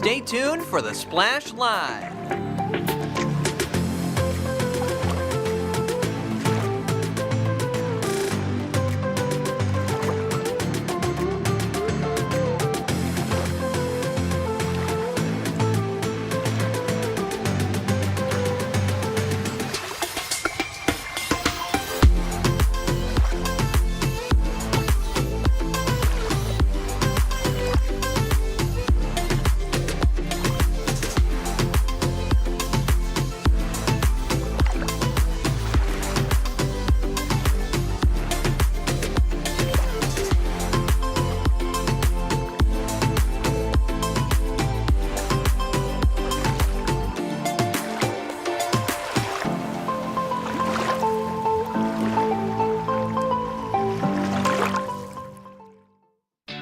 Stay tuned for the Splash Live.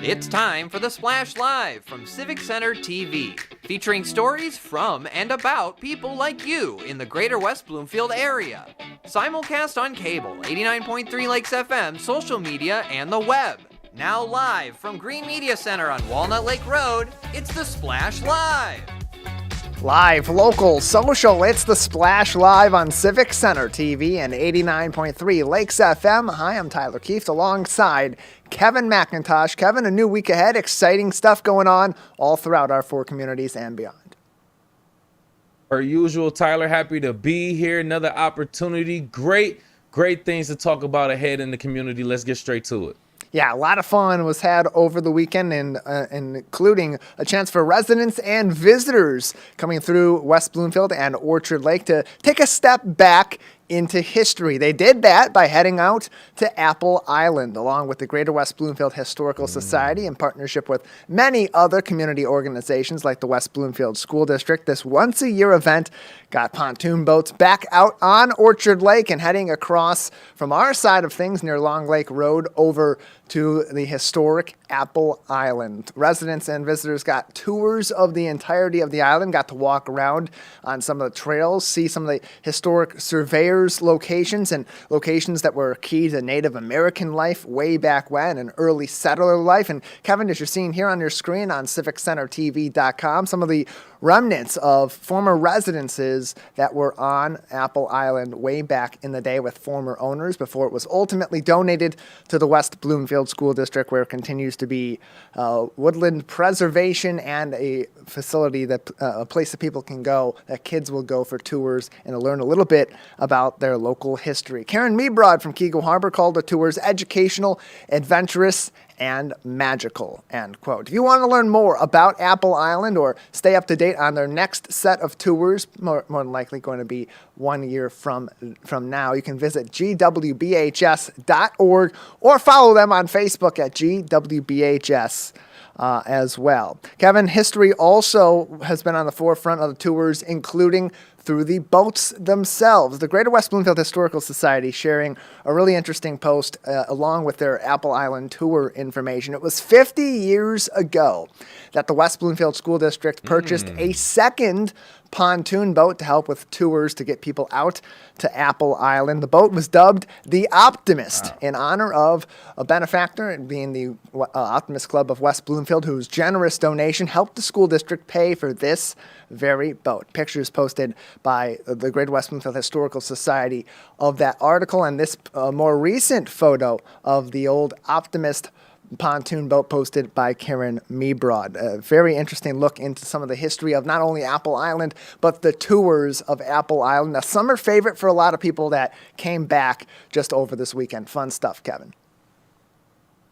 It's time for the Splash Live from Civic Center TV, featuring stories from and about people like you in the greater West Bloomfield area. Simulcast on cable, 89.3 Lakes FM, social media, and the web. Now live from Green Media Center on Walnut Lake Road, it's the Splash Live. Live, local, social, it's the Splash Live on Civic Center TV and 89.3 Lakes FM. Hi, I'm Tyler Keefe alongside Kevin McIntosh. Kevin, a new week ahead, exciting stuff going on all throughout our four communities and beyond. Per usual, Tyler, happy to be here. Another opportunity. Great things to talk about ahead in the community. Let's get straight to it. Yeah, a lot of fun was had over the weekend, including a chance for residents and visitors coming through West Bloomfield and Orchard Lake to take a step back into history. They did that by heading out to Apple Island, along with the Greater West Bloomfield Historical Society in partnership with many other community organizations like the West Bloomfield School District. This once-a-year event got pontoon boats back out on Orchard Lake and heading across from our side of things near Long Lake Road over to the historic Apple Island. Residents and visitors got tours of the entirety of the island, got to walk around on some of the trails, see some of the historic surveyors' locations and locations that were key to Native American life way back when and early settler life. And Kevin, as you're seeing here on your screen on civiccentertv.com, some of the remnants of former residences that were on Apple Island way back in the day with former owners before it was ultimately donated to the West Bloomfield School District, where it continues to be woodland preservation and a facility that a place that people can go, that kids will go for tours and to learn a little bit about their local history. Karen Mebrod from Keego Harbor called the tours educational, adventurous, and magical, end quote. If you want to learn more about Apple Island or stay up to date on their next set of tours, more than likely going to be 1 year from now, you can visit gwbhs.org or follow them on Facebook at gwbhs. As well. Kevin, history also has been on the forefront of the tours, including through the boats themselves. The Greater West Bloomfield Historical Society sharing a really interesting post along with their Apple Island tour information. It was 50 years ago that the West Bloomfield School District purchased a second pontoon boat to help with tours to get people out to Apple Island. The boat was dubbed the Optimist in honor of a benefactor, being the Optimist Club of West Bloomfield, whose generous donation helped the school district pay for this very boat. Pictures posted by the Greater West Bloomfield Historical Society of that article, and this more recent photo of the old Optimist pontoon boat posted by Karen Mebrod. A very interesting look into some of the history of not only Apple Island, but the tours of Apple Island. A summer favorite for a lot of people that came back just over this weekend. Fun stuff, Kevin.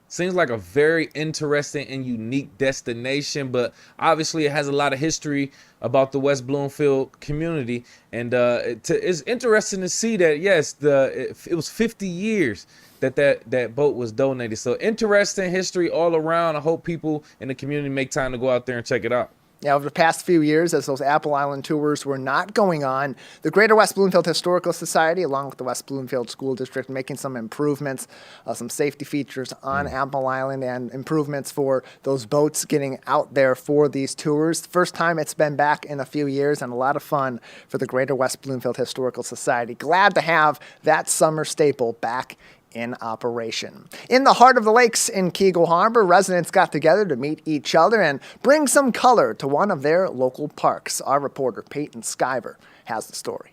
Seems like a very interesting and unique destination, but obviously it has a lot of history about the West Bloomfield community. And it's interesting to see that, yes, it was 50 years that boat was donated. So interesting history all around. I hope people in the community make time to go out there and check it out. Yeah, over the past few years, as those Apple Island tours were not going on, the Greater West Bloomfield Historical Society, along with the West Bloomfield School District, making some improvements, some safety features on Apple Island and improvements for those boats getting out there for these tours. First time it's been back in a few years, and a lot of fun for the Greater West Bloomfield Historical Society. Glad to have that summer staple back in operation. In the heart of the lakes in Keego Harbor, residents got together to meet each other and bring some color to one of their local parks. Our reporter Peyton Skyver has the story.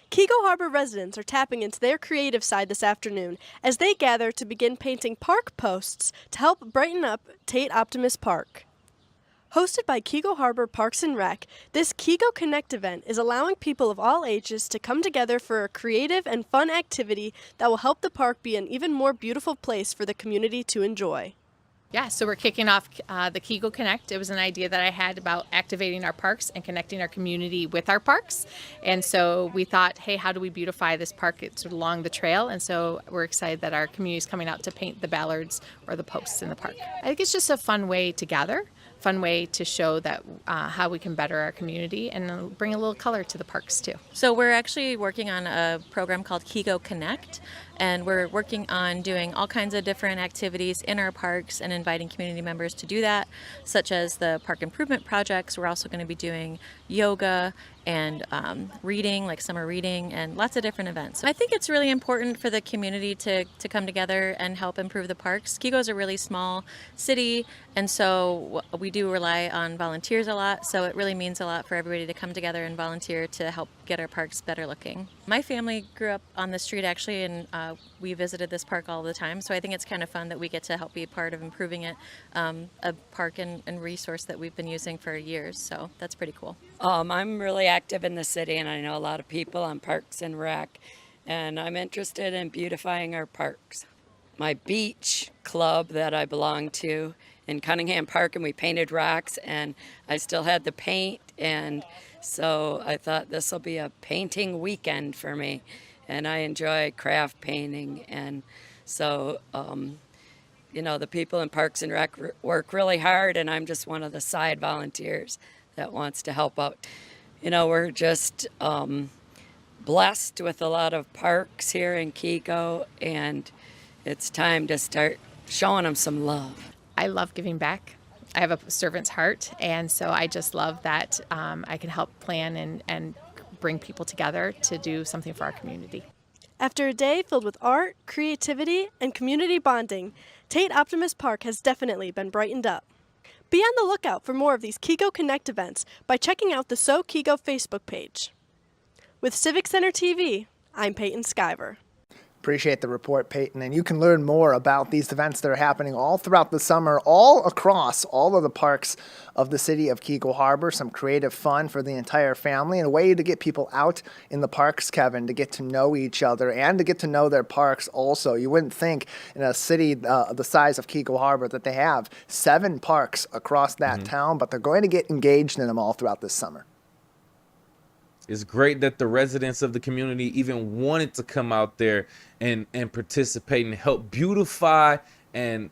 Keego Harbor residents are tapping into their creative side this afternoon as they gather to begin painting park posts to help brighten up Tate-Optimist Park. Hosted by Keego Harbor Parks and Rec, this Keego Connect event is allowing people of all ages to come together for a creative and fun activity that will help the park be an even more beautiful place for the community to enjoy. Yeah, so we're kicking off the Keego Connect. It was an idea that I had about activating our parks and connecting our community with our parks. And so we thought, hey, how do we beautify this park? It's along the trail. And so we're excited that our community is coming out to paint the ballards or the posts in the park. I think it's just a fun way to gather, fun way to show that how we can better our community and bring a little color to the parks too. So we're actually working on a program called Keego Connect, and we're working on doing all kinds of different activities in our parks and inviting community members to do that, such as the park improvement projects. We're also going to be doing yoga and reading, like summer reading, and lots of different events. I think it's really important for the community to come together and help improve the parks. Keego is a really small city, and so we do rely on volunteers a lot, so it really means a lot for everybody to come together and volunteer to help get our parks better looking. My family grew up on the street actually, and we visited this park all the time, so I think it's kind of fun that we get to help be a part of improving it, a park and resource that we've been using for years, so that's pretty cool. I'm really active in the city, and I know a lot of people on Parks and Rec, and I'm interested in beautifying our parks. My beach club that I belong to in Cunningham Park, and we painted rocks, and I still had the paint, and so I thought this will be a painting weekend for me, and I enjoy craft painting, and so you know, the people in Parks and Rec work really hard, and I'm just one of the side volunteers that wants to help out. You know, we're just blessed with a lot of parks here in Keego, and it's time to start showing them some love. I love giving back. I have a servant's heart, and so I just love that I can help plan and bring people together to do something for our community. After a day filled with art, creativity, and community bonding, Tate-Optimist Park has definitely been brightened up. Be on the lookout for more of these Keego Connect events by checking out the So Keego Facebook page. With Civic Center TV, I'm Peyton Skyver. Appreciate the report, Peyton. And you can learn more about these events that are happening all throughout the summer, all across all of the parks of the city of Keego Harbor. Some creative fun for the entire family and a way to get people out in the parks, Kevin, to get to know each other and to get to know their parks also. You wouldn't think in a city the size of Keego Harbor that they have 7 parks across that town, but they're going to get engaged in them all throughout this summer. It's great that the residents of the community even wanted to come out there and participate and help beautify and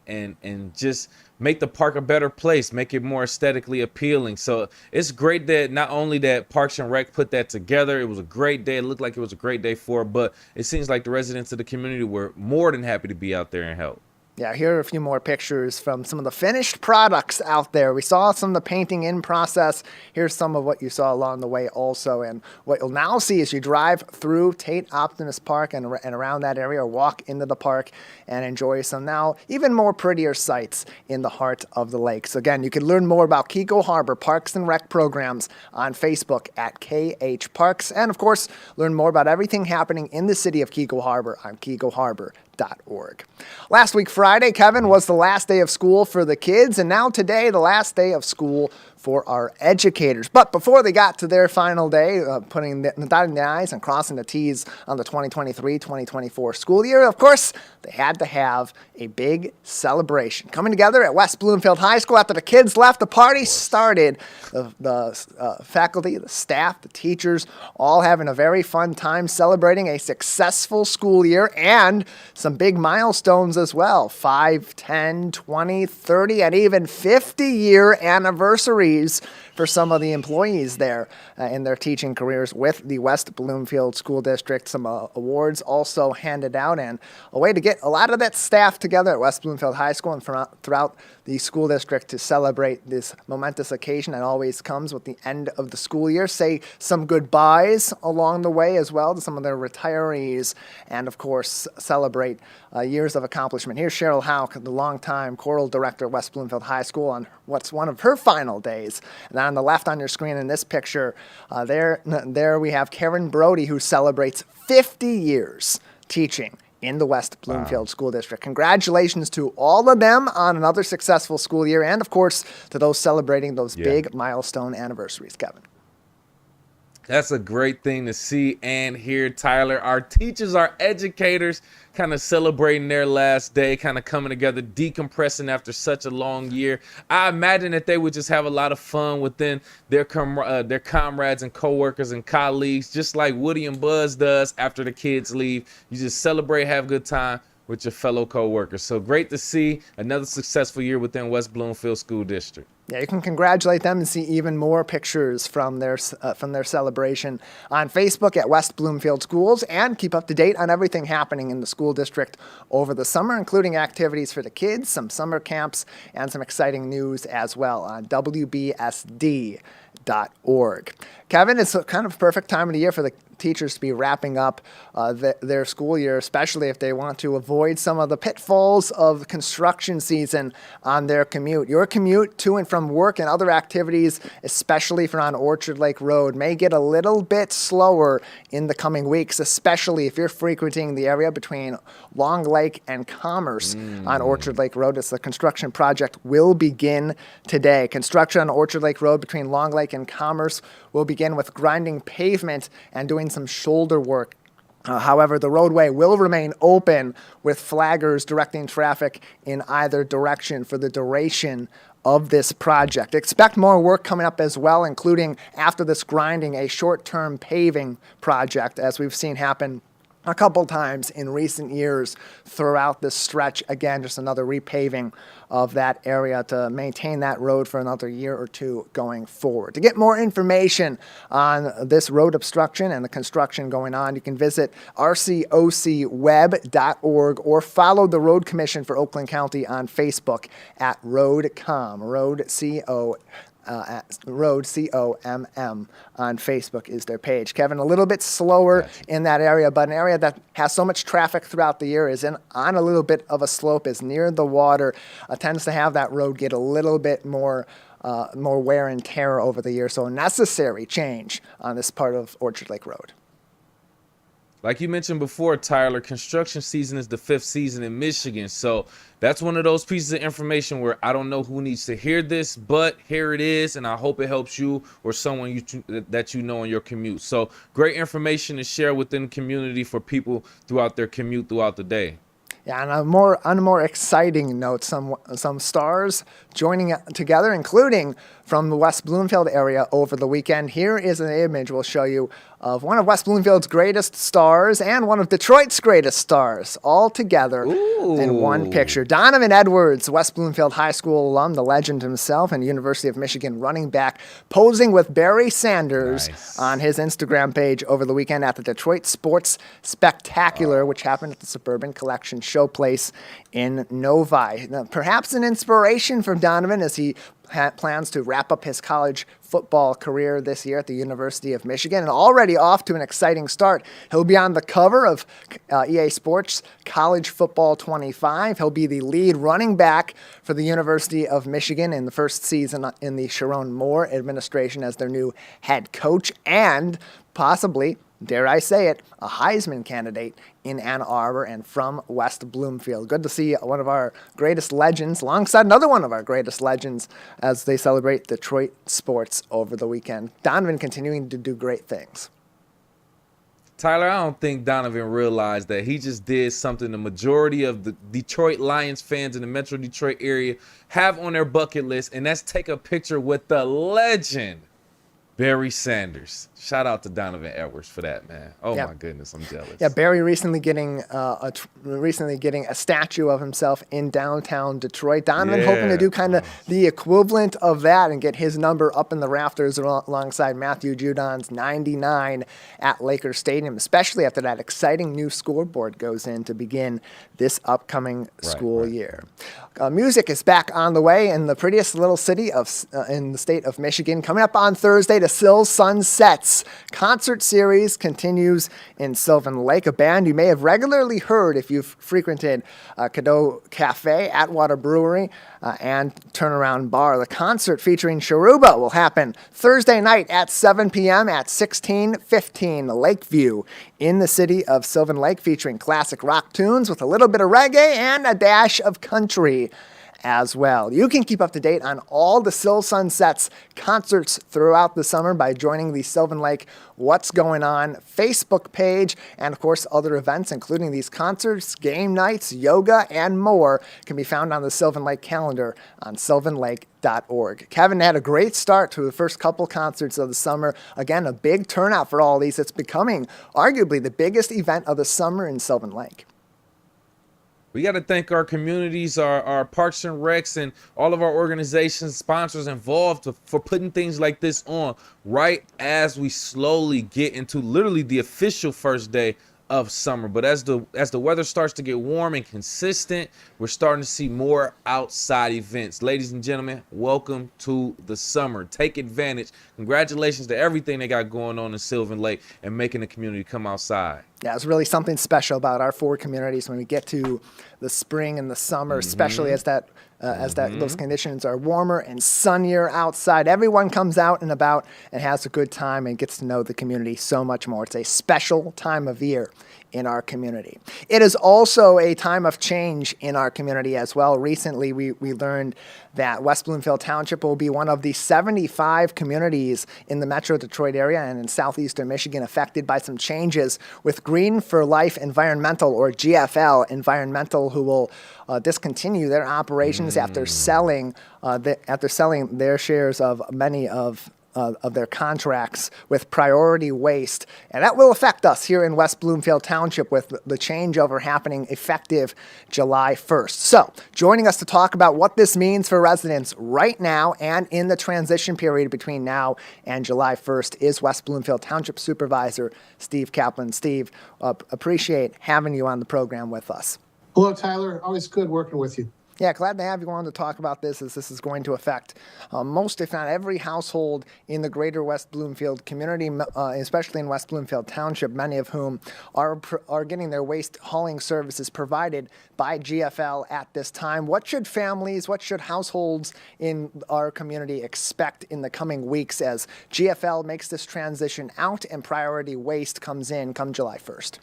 just make the park a better place, make it more aesthetically appealing. So it's great that not only that Parks and Rec put that together, it was a great day. It looked like it was a great day for it, but it seems like the residents of the community were more than happy to be out there and help. Yeah, here are a few more pictures from some of the finished products out there. We saw some of the painting in process. Here's some of what you saw along the way also. And what you'll now see as you drive through Tate-Optimist Park and around that area, or walk into the park and enjoy some now even more prettier sights in the heart of the lake. So again, you can learn more about Keego Harbor Parks and Rec programs on Facebook at KH Parks. And of course, learn more about everything happening in the city of Keego Harbor on KeegoHarbor.org. Last week, Friday, Kevin, was the last day of school for the kids, and now today, the last day of school for our educators. But before they got to their final day, dotting the I's and crossing the T's on the 2023-2024 school year, of course, they had to have a big celebration. Coming together at West Bloomfield High School after the kids left, the party started. The faculty, the staff, the teachers, all having a very fun time celebrating a successful school year and some big milestones as well. 5, 10, 20, 30, and even 50-year anniversaries for some of the employees there in their teaching careers with the West Bloomfield School District. Some awards also handed out, and a way to get a lot of that staff together at West Bloomfield High School and throughout the school district to celebrate this momentous occasion that always comes with the end of the school year. Say some goodbyes along the way as well to some of their retirees, and of course celebrate years of accomplishment. Here's Cheryl Hauk, the longtime choral director at West Bloomfield High School, on what's one of her final days. And on the left on your screen in this picture, there we have Karen Brody, who celebrates 50 years teaching in the West Bloomfield School District. Congratulations to all of them on another successful school year, and of course to those celebrating those big milestone anniversaries, Kevin. That's a great thing to see and hear, Tyler. Our teachers, our educators, kind of celebrating their last day, kind of coming together, decompressing after such a long year. I imagine that they would just have a lot of fun within their comrades and coworkers and colleagues, just like Woody and Buzz does after the kids leave. You just celebrate, have a good time with your fellow coworkers. So great to see another successful year within West Bloomfield School District. Yeah, you can congratulate them and see even more pictures from their celebration on Facebook at West Bloomfield Schools, and keep up to date on everything happening in the school district over the summer, including activities for the kids, some summer camps, and some exciting news as well on WBSD.org. Kevin, it's a kind of perfect time of the year for the teachers to be wrapping up their school year, especially if they want to avoid some of the pitfalls of construction season on their commute. Your commute to and from work and other activities, especially if you're on Orchard Lake Road, may get a little bit slower in the coming weeks, especially if you're frequenting the area between Long Lake and Commerce on Orchard Lake Road. As the construction project will begin today. Construction on Orchard Lake Road between Long Lake and Commerce will begin with grinding pavement and doing some shoulder work. However, the roadway will remain open with flaggers directing traffic in either direction for the duration of this project. Expect more work coming up as well, including after this grinding, a short-term paving project, as we've seen happen a couple times in recent years throughout this stretch. Again, just another repaving of that area to maintain that road for another year or two going forward. To get more information on this road obstruction and the construction going on, you can visit rcocweb.org or follow the Road Commission for Oakland County on Facebook at RoadCom, Road COMM on Facebook is their page. Kevin, a little bit slower in that area, but an area that has so much traffic throughout the year, is on a little bit of a slope, is near the water, tends to have that road get a little bit more wear and tear over the year. So a necessary change on this part of Orchard Lake Road. Like you mentioned before, Tyler, construction season is the 5th season in Michigan. So that's one of those pieces of information where I don't know who needs to hear this, but here it is, and I hope it helps you or someone that you know on your commute. So great information to share within the community for people throughout their commute throughout the day. Yeah, on a more exciting note, some stars joining together, including from the West Bloomfield area over the weekend. Here is an image we'll show you of one of West Bloomfield's greatest stars and one of Detroit's greatest stars, all together in one picture. Donovan Edwards, West Bloomfield High School alum, the legend himself, and University of Michigan running back, posing with Barry Sanders on his Instagram page over the weekend at the Detroit Sports Spectacular, which happened at the Suburban Collection Showplace in Novi. Now, perhaps an inspiration for Donovan as he plans to wrap up his college football career this year at the University of Michigan, and already off to an exciting start. He'll be on the cover of EA Sports College Football 25. He'll be the lead running back for the University of Michigan in the first season in the Sharon Moore administration as their new head coach, and possibly, dare I say it, a Heisman candidate in Ann Arbor and from West Bloomfield. Good to see one of our greatest legends alongside another one of our greatest legends as they celebrate Detroit sports over the weekend. Donovan continuing to do great things. Tyler, I don't think Donovan realized that he just did something the majority of the Detroit Lions fans in the Metro Detroit area have on their bucket list, and that's take a picture with the legend Barry Sanders. Shout out to Donovan Edwards for that, man. Oh Yeah. my goodness, I'm jealous. Yeah, Barry recently getting a statue of himself in downtown Detroit. Donovan hoping to do kind of the equivalent of that and get his number up in the rafters alongside Matthew Judon's 99 at Lakers Stadium, especially after that exciting new scoreboard goes in to begin this upcoming school year. Music is back on the way in the prettiest little city in the state of Michigan. Coming up on Thursday, the Sill Sunsets concert series continues in Sylvan Lake, a band you may have regularly heard if you've frequented Cadeau Cafe, Atwater Brewery, and Turnaround Bar. The concert featuring Sharuba will happen Thursday night at 7 p.m. at 1615 Lakeview in the city of Sylvan Lake, featuring classic rock tunes with a little bit of reggae and a dash of country as well. You can keep up to date on all the Sill Sunsets concerts throughout the summer by joining the Sylvan Lake What's Going On Facebook page, and of course other events including these concerts, game nights, yoga, and more can be found on the Sylvan Lake calendar on sylvanlake.org. Kevin had a great start to the first couple concerts of the summer. Again, a big turnout for all these. It's becoming arguably the biggest event of the summer in Sylvan Lake. We got to thank our communities, our Parks and Recs, and all of our organizations, sponsors involved for putting things like this on right as we slowly get into literally the official first day of summer. But as the weather starts to get warm and consistent, we're starting to see more outside events. Ladies and gentlemen, welcome to the summer. Take advantage. Congratulations to everything they got going on in Sylvan Lake and making the community come outside. Yeah, it's really something special about our four communities when we get to the spring and the summer, especially as those conditions are warmer and sunnier outside. Everyone comes out and about and has a good time and gets to know the community so much more. It's a special time of year in our community. It is also a time of change in our community as well. Recently, we learned that West Bloomfield Township will be one of the 75 communities in the Metro Detroit area and in southeastern Michigan affected by some changes with Green for Life Environmental, or GFL Environmental, who will discontinue their operations after selling their shares of many of their contracts with Priority Waste. And that will affect us here in West Bloomfield Township with the changeover happening effective July 1st. So joining us to talk about what this means for residents right now and in the transition period between now and July 1st is West Bloomfield Township Supervisor Steve Kaplan. Steve, appreciate having you on the program with us. Hello, Tyler. Always good working with you. Yeah, glad to have you on to talk about this, as this is going to affect most, if not every, household in the greater West Bloomfield community, especially in West Bloomfield Township, many of whom are getting their waste hauling services provided by GFL at this time. What should families, what should households in our community expect in the coming weeks as GFL makes this transition out and Priority Waste comes in come July 1st?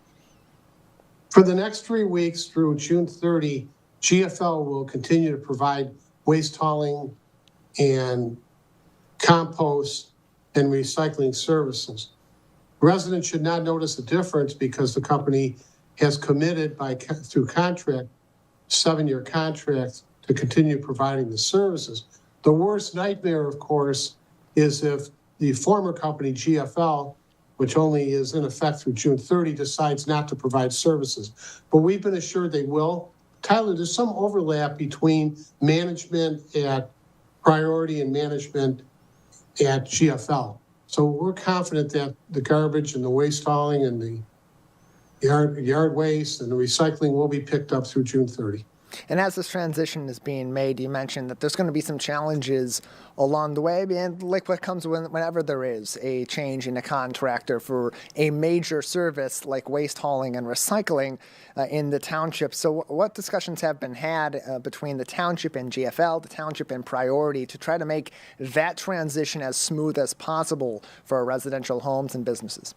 For the next 3 weeks through June 30, GFL will continue to provide waste hauling and compost and recycling services. Residents should not notice a difference because the company has committed through contract, 7-year contract, to continue providing the services. The worst nightmare, of course, is if the former company, GFL, which only is in effect through June 30, decides not to provide services. But we've been assured they will. Tyler, there's some overlap between management at Priority and management at GFL. So we're confident that the garbage and the waste hauling and the yard waste and the recycling will be picked up through June 30. And as this transition is being made, you mentioned that there's going to be some challenges along the way, and like what comes whenever there is a change in a contractor for a major service like waste hauling and recycling in the township. So what discussions have been had between the township and GFL, the township and Priority, to try to make that transition as smooth as possible for our residential homes and businesses?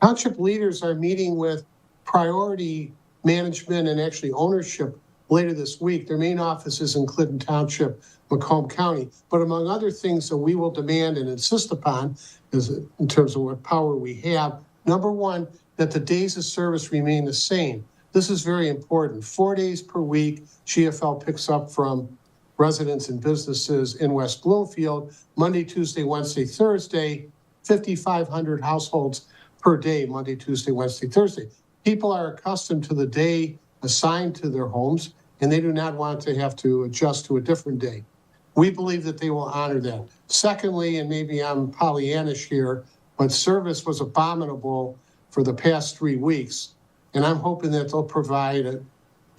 Township leaders are meeting with Priority management and actually ownership later this week. Their main office is in Clinton Township, Macomb County. But among other things that we will demand and insist upon, is in terms of what power we have, number one, that the days of service remain the same. This is very important. 4 days per week, GFL picks up from residents and businesses in West Bloomfield, Monday, Tuesday, Wednesday, Thursday, 5,500 households per day, Monday, Tuesday, Wednesday, Thursday. People are accustomed to the day assigned to their homes, and they do not want to have to adjust to a different day. We believe that they will honor that. Secondly, and maybe I'm Pollyannish here, but service was abominable for the past 3 weeks. And I'm hoping that they'll provide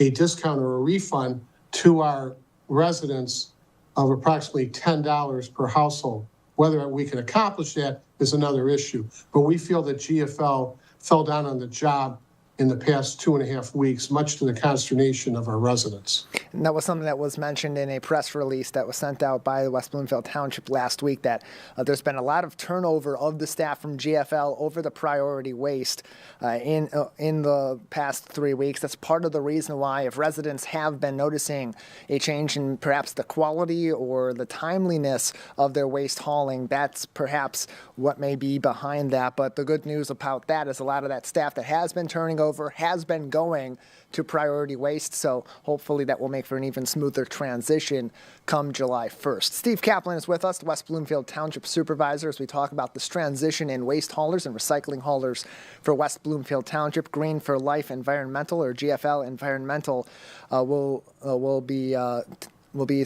a discount or a refund to our residents of approximately $10 per household. Whether we can accomplish that is another issue. But we feel that GFL fell down on the job in the past 2.5 weeks, much to the consternation of our residents. And that was something that was mentioned in a press release that was sent out by the West Bloomfield Township last week, that there's been a lot of turnover of the staff from GFL over the priority waste in the past 3 weeks. That's part of the reason why, if residents have been noticing a change in perhaps the quality or the timeliness of their waste hauling, that's perhaps what may be behind that. But the good news about that is a lot of that staff that has been turning over has been going to priority waste, so hopefully that will make for an even smoother transition come July 1st. Steve Kaplan is with us, the West Bloomfield Township Supervisor, as we talk about this transition in waste haulers and recycling haulers for West Bloomfield Township. Green for Life Environmental, or GFL Environmental, will be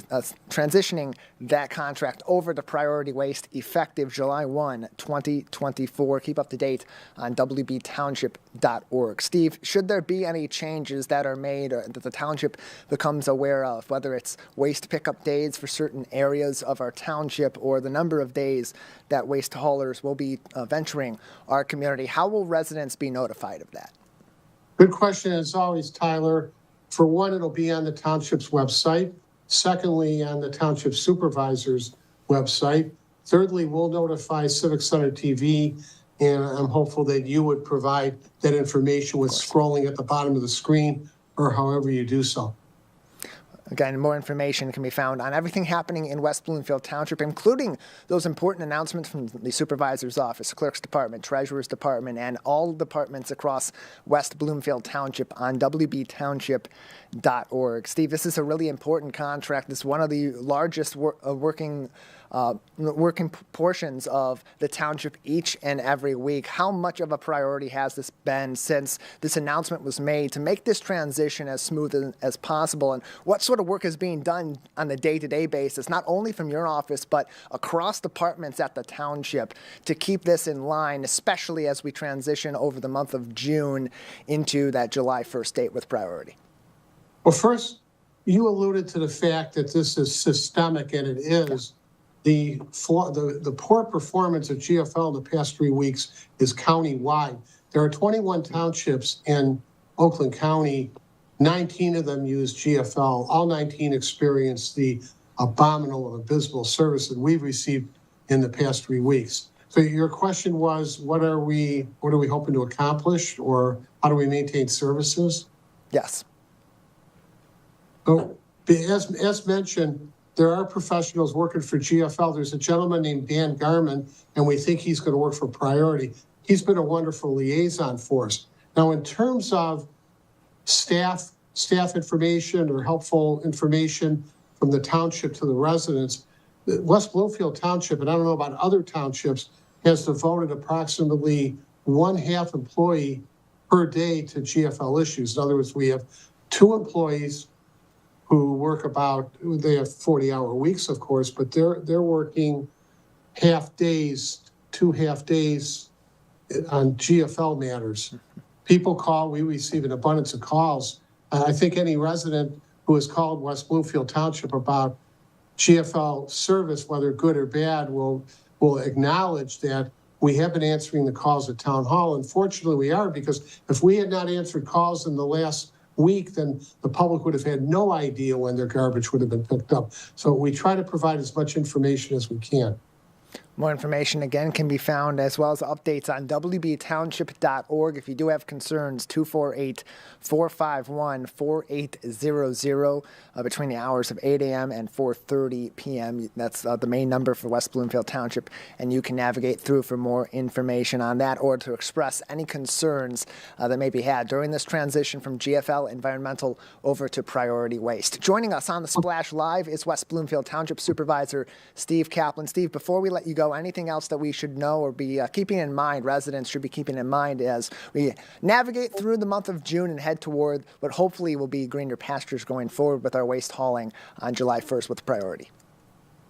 transitioning that contract over to priority waste effective July 1, 2024. Keep up to date on wbtownship.org. Steve, should there be any changes that are made or that the township becomes aware of, whether it's waste pickup days for certain areas of our township or the number of days that waste haulers will be venturing our community, how will residents be notified of that? Good question, as always, Tyler. For one, it'll be on the township's website. Secondly, on the Township Supervisor's website. Thirdly, we'll notify Civic Center TV, and I'm hopeful that you would provide that information with scrolling at the bottom of the screen or however you do so. Again, more information can be found on everything happening in West Bloomfield Township, including those important announcements from the Supervisor's Office, Clerk's Department, Treasurer's Department, and all departments across West Bloomfield Township on wbtownship.org. Steve, this is a really important contract. It's one of the largest working portions of the township each and every week. How much of a priority has this been since this announcement was made to make this transition as smooth as possible? And what sort of work is being done on a day-to-day basis, not only from your office, but across departments at the township to keep this in line, especially as we transition over the month of June into that July 1st date with priority? Well, first, you alluded to the fact that this is systemic, and it is. The poor performance of GFL in the past 3 weeks is county-wide. There are 21 townships in Oakland County. 19 of them use GFL. All 19 experienced the abominable and abysmal service that we've received in the past 3 weeks. So your question was, what are we hoping to accomplish, or how do we maintain services? Yes. So, as mentioned, there are professionals working for GFL. There's a gentleman named Dan Garman, and we think he's going to work for Priority. He's been a wonderful liaison for us. Now, in terms of staff information or helpful information from the township to the residents, West Bloomfield Township, and I don't know about other townships, has devoted approximately 1/2 employee per day to GFL issues. In other words, we have 2 employees who work they have 40-hour weeks, of course, but they're working half days, 2 half days on GFL matters. People call, we receive an abundance of calls. I think any resident who has called West Bloomfield Township about GFL service, whether good or bad, will acknowledge that we have been answering the calls at Town Hall. Unfortunately, we are, because if we had not answered calls in the last week, then the public would have had no idea when their garbage would have been picked up. So we try to provide as much information as we can. More information, again, can be found as well as updates on wbtownship.org. If you do have concerns, 248-451-4800 between the hours of 8 a.m. and 4:30 p.m. That's the main number for West Bloomfield Township, and you can navigate through for more information on that or to express any concerns that may be had during this transition from GFL Environmental over to Priority Waste. Joining us on the Splash Live is West Bloomfield Township Supervisor Steve Kaplan. Steve, before we let you go, anything else that we should know or be keeping in mind, residents should be keeping in mind as we navigate through the month of June and head toward what hopefully will be greener pastures going forward with our waste hauling on July 1st with priority?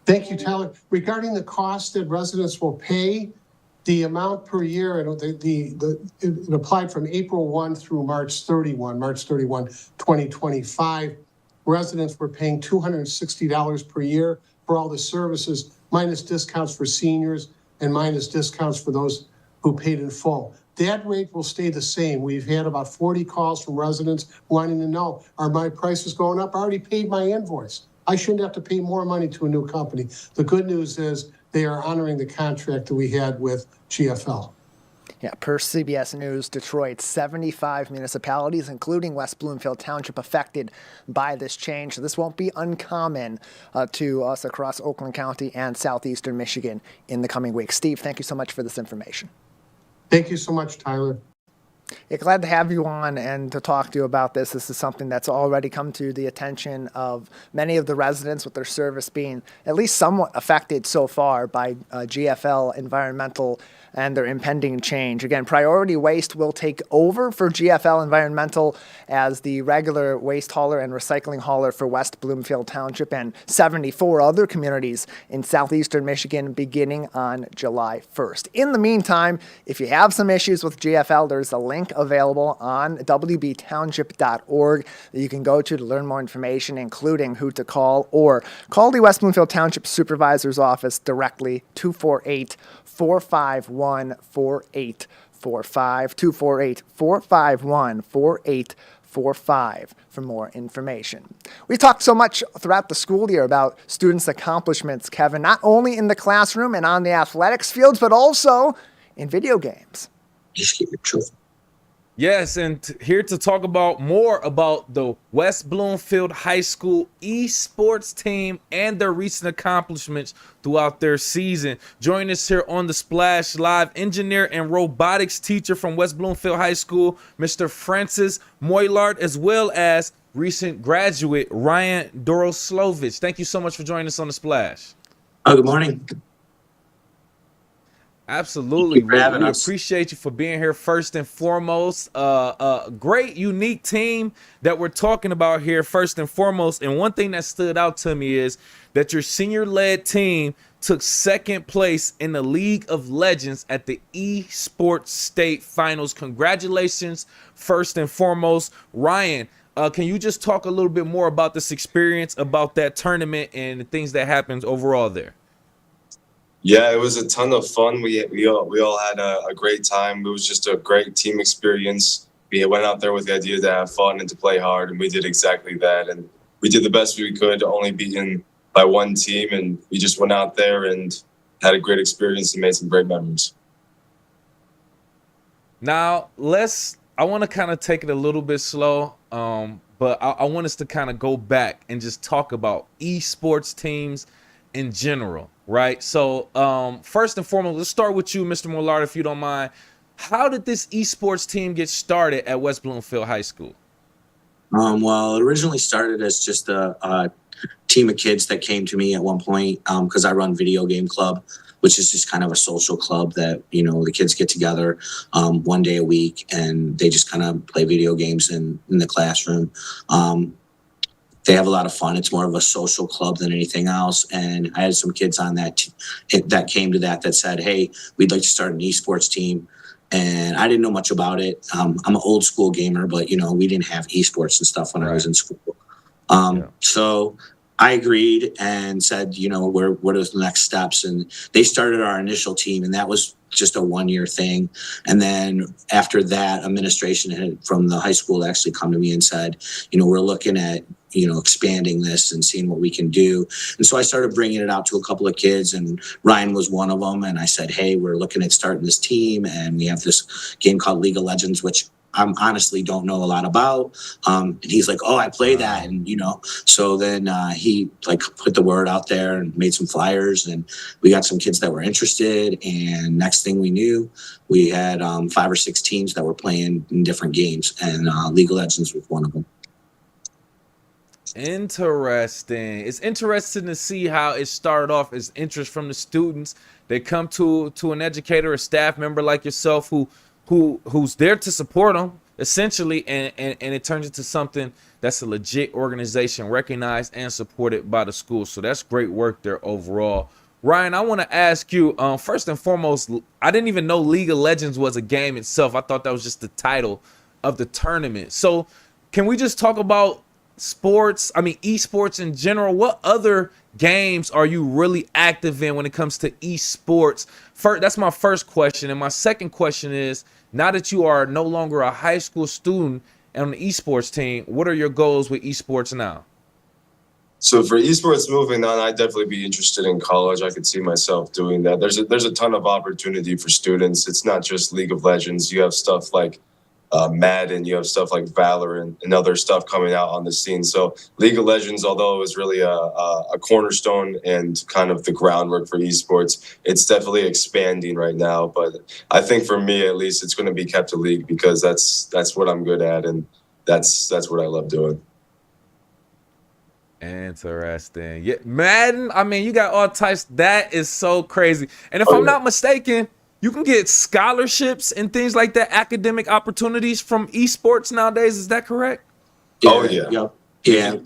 Thank you, Tyler. Regarding the cost that residents will pay, the amount per year, it applied from April 1 through March 31, 2025. Residents were paying $260 per year for all the services, minus discounts for seniors and minus discounts for those who paid in full. That rate will stay the same. We've had about 40 calls from residents wanting to know, are my prices going up? I already paid my invoice. I shouldn't have to pay more money to a new company. The good news is they are honoring the contract that we had with GFL. Yeah, per CBS News, Detroit, 75 municipalities, including West Bloomfield Township, affected by this change. So this won't be uncommon to us across Oakland County and southeastern Michigan in the coming weeks. Steve, thank you so much for this information. Thank you so much, Tyler. Yeah, glad to have you on and to talk to you about this. This is something that's already come to the attention of many of the residents, with their service being at least somewhat affected so far by GFL Environmental and their impending change. Again, Priority Waste will take over for GFL Environmental as the regular waste hauler and recycling hauler for West Bloomfield Township and 74 other communities in southeastern Michigan beginning on July 1st. In the meantime, if you have some issues with GFL, there's a link available on wbtownship.org that you can go to learn more information, including who to call, or call the West Bloomfield Township Supervisor's Office directly, 248-451-4845, 248-451-4845 for more information. We talked so much throughout the school year about students' accomplishments, Kevin, not only in the classroom and on the athletics fields, but also in video games. Just keep it true. Yes, and here to talk about more about the West Bloomfield High School eSports team and their recent accomplishments throughout their season. Join us here on the Splash Live, engineer and robotics teacher from West Bloomfield High School, Mr. Francis Moylard, as well as recent graduate Ryan Doroslovich. Thank you so much for joining us on the Splash. Good morning. Absolutely. Thank you for having us. Appreciate you for being here first and foremost. A great, unique team that we're talking about here first and foremost. And one thing that stood out to me is that your senior-led team took second place in the League of Legends at the eSports State Finals. Congratulations, first and foremost. Ryan, can you just talk a little bit more about this experience, about that tournament and the things that happened overall there? Yeah, it was a ton of fun. We all had a great time. It was just a great team experience. We went out there with the idea to have fun and to play hard, and we did exactly that. And we did the best we could, only beaten by one team, and we just went out there and had a great experience and made some great memories. Now, I want to kind of take it a little bit slow, but I want us to kind of go back and just talk about esports teams in general. Right. So first and foremost, let's start with you, Mr. Mollard, if you don't mind. How did this esports team get started at West Bloomfield High School? Well, it originally started as just a team of kids that came to me at one point because I run Video Game Club, which is just kind of a social club that, you know, the kids get together one day a week and they just kind of play video games in the classroom. They have a lot of fun. It's more of a social club than anything else. And I had some kids on that came to that said, hey, we'd like to start an esports team. And I didn't know much about it. I'm an old school gamer, but, you know, we didn't have esports and stuff when I was in school. So I agreed and said, what are the next steps? And they started our initial team, and that was just a 1-year thing. And then after that, administration from the high school actually come to me and said, we're looking at, expanding this and seeing what we can do. And so I started bringing it out to a couple of kids, and Ryan was one of them. And I said, hey, we're looking at starting this team, and we have this game called League of Legends, which I honestly don't know a lot about. And he's like, oh, I play that. And, so then he put the word out there and made some flyers, and we got some kids that were interested. And next thing we knew, we had 5 or 6 teams that were playing in different games, and League of Legends was one of them. Interesting. It's interesting to see how it started off as interest from the students. They come to an educator, a staff member like yourself, who's there to support them essentially, and it turns into something that's a legit organization, recognized and supported by the school. So that's great work there overall. Ryan, I want to ask you, first and foremost, I didn't even know League of Legends was a game itself. I thought that was just the title of the tournament. So can we just talk about esports in general? What other games are you really active in when it comes to esports? First, that's my first question. And my second question is, now that you are no longer a high school student on the esports team, what are your goals with esports now? So for esports moving on, I'd definitely be interested in college. I could see myself doing that. There's a ton of opportunity for students. It's not just League of Legends. You have stuff like Madden, you have stuff like Valorant and other stuff coming out on the scene. So League of Legends, although it was really a cornerstone and kind of the groundwork for esports, it's definitely expanding right now. But I think for me, at least, it's going to be kept a league because that's what I'm good at, and that's what I love doing. Interesting. Yeah, Madden, you got all types. That is so crazy. And if I'm not mistaken, you can get scholarships and things like that, academic opportunities from esports nowadays. Is that correct? Yeah. Yeah.